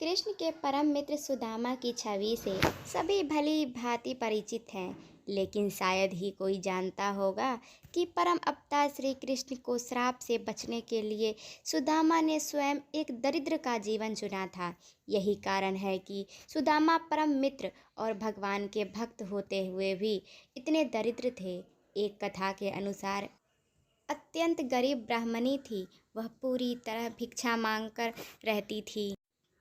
कृष्ण के परम मित्र सुदामा की छवि से सभी भली भांति परिचित हैं, लेकिन शायद ही कोई जानता होगा कि परम अवतार श्री कृष्ण को श्राप से बचने के लिए सुदामा ने स्वयं एक दरिद्र का जीवन चुना था। यही कारण है कि सुदामा परम मित्र और भगवान के भक्त होते हुए भी इतने दरिद्र थे। एक कथा के अनुसार अत्यंत गरीब ब्राह्मणी थी। वह पूरी तरह भिक्षा मांगकर रहती थी,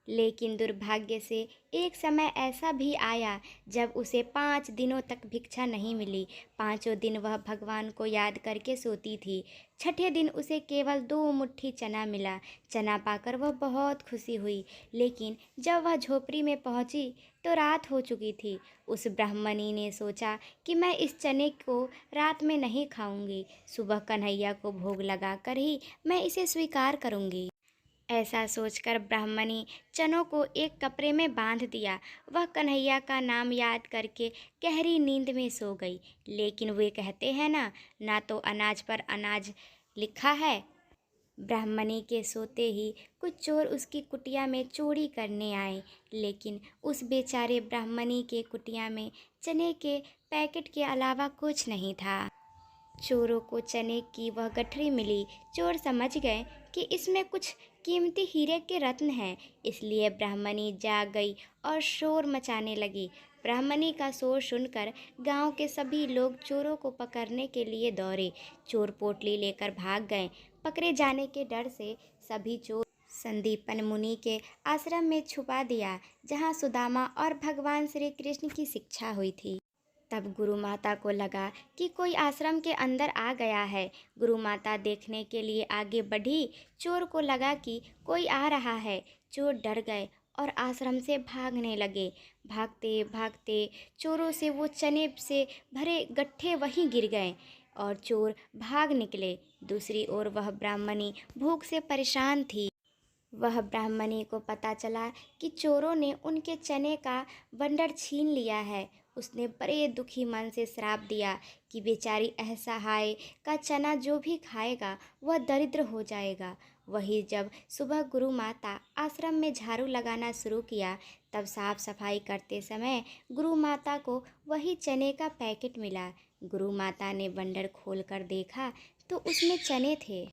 लेकिन दुर्भाग्य से एक समय ऐसा भी आया जब उसे 5 दिनों तक भिक्षा नहीं मिली। पांचों दिन वह भगवान को याद करके सोती थी। छठे दिन उसे केवल 2 मुट्ठी चना मिला। चना पाकर वह बहुत खुशी हुई, लेकिन जब वह झोपड़ी में पहुंची तो रात हो चुकी थी। उस ब्राह्मणी ने सोचा कि मैं इस चने को रात में नहीं खाऊंगी, सुबह कन्हैया को भोग लगाकर ही मैं इसे स्वीकार करूंगी। ऐसा सोचकर ब्राह्मणी चनों को एक कपड़े में बांध दिया। वह कन्हैया का नाम याद करके गहरी नींद में सो गई। लेकिन वे कहते हैं ना, ना तो अनाज पर अनाज लिखा है। ब्राह्मणी के सोते ही कुछ चोर उसकी कुटिया में चोरी करने आए, लेकिन उस बेचारे ब्राह्मणी के कुटिया में चने के पैकेट के अलावा कुछ नहीं था। चोरों को चने की वह गठरी मिली। चोर समझ गए कि इसमें कुछ कीमती हीरे के रत्न हैं, इसलिए ब्राह्मणी जाग गई और शोर मचाने लगी। ब्राह्मणी का शोर सुनकर गांव के सभी लोग चोरों को पकड़ने के लिए दौड़े। चोर पोटली लेकर भाग गए। पकड़े जाने के डर से सभी चोर संदीपन मुनि के आश्रम में छुपा दिया, जहां सुदामा और भगवान श्री कृष्ण की शिक्षा हुई थी। तब गुरु माता को लगा कि कोई आश्रम के अंदर आ गया है। गुरु माता देखने के लिए आगे बढ़ी। चोर को लगा कि कोई आ रहा है। चोर डर गए और आश्रम से भागने लगे। भागते भागते चोरों से वो चने से भरे गट्ठे वहीं गिर गए और चोर भाग निकले। दूसरी ओर वह ब्राह्मणी भूख से परेशान थी। वह ब्राह्मणी को पता चला कि चोरों ने उनके चने का बंडर छीन लिया है। उसने बड़े दुखी मन से श्राप दिया कि बेचारी असहाय का चना जो भी खाएगा वह दरिद्र हो जाएगा। वही जब सुबह गुरु माता आश्रम में झाड़ू लगाना शुरू किया, तब साफ सफाई करते समय गुरु माता को वही चने का पैकेट मिला। गुरु माता ने बंडर खोलकर देखा तो उसमें चने थे।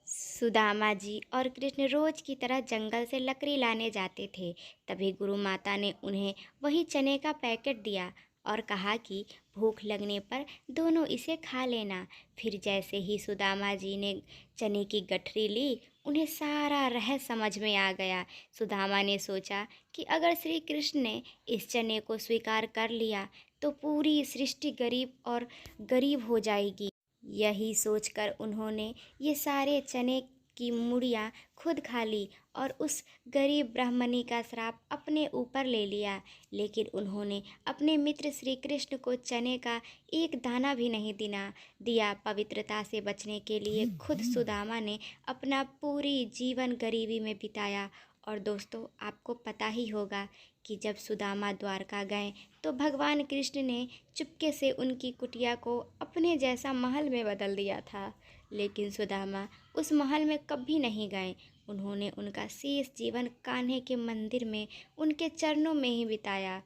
सुदामा जी और कृष्ण रोज की तरह जंगल से लकड़ी लाने जाते थे। तभी गुरु माता ने उन्हें वही चने का पैकेट दिया और कहा कि भूख लगने पर दोनों इसे खा लेना। फिर जैसे ही सुदामा जी ने चने की गठरी ली, उन्हें सारा रहस्य समझ में आ गया। सुदामा ने सोचा कि अगर श्री कृष्ण ने इस चने को स्वीकार कर लिया तो पूरी सृष्टि गरीब और गरीब हो जाएगी। यही सोचकर उन्होंने ये सारे चने की मुड़ियाँ खुद खा ली और उस गरीब ब्राह्मणी का श्राप अपने ऊपर ले लिया। लेकिन उन्होंने अपने मित्र श्री कृष्ण को चने का एक दाना भी नहीं दिया। पवित्रता से बचने के लिए खुद सुदामा ने अपना पूरी जीवन गरीबी में बिताया। और दोस्तों, आपको पता ही होगा कि जब सुदामा द्वारका गए तो भगवान कृष्ण ने चुपके से उनकी कुटिया को अपने जैसा महल में बदल दिया था। लेकिन सुदामा उस महल में कभी नहीं गए। उन्होंने उनका शेष जीवन कान्हे के मंदिर में उनके चरणों में ही बिताया।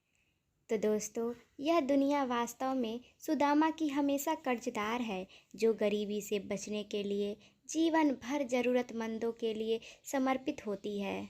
तो दोस्तों, यह दुनिया वास्तव में सुदामा की हमेशा कर्जदार है, जो गरीबी से बचने के लिए जीवन भर ज़रूरतमंदों के लिए समर्पित होती है।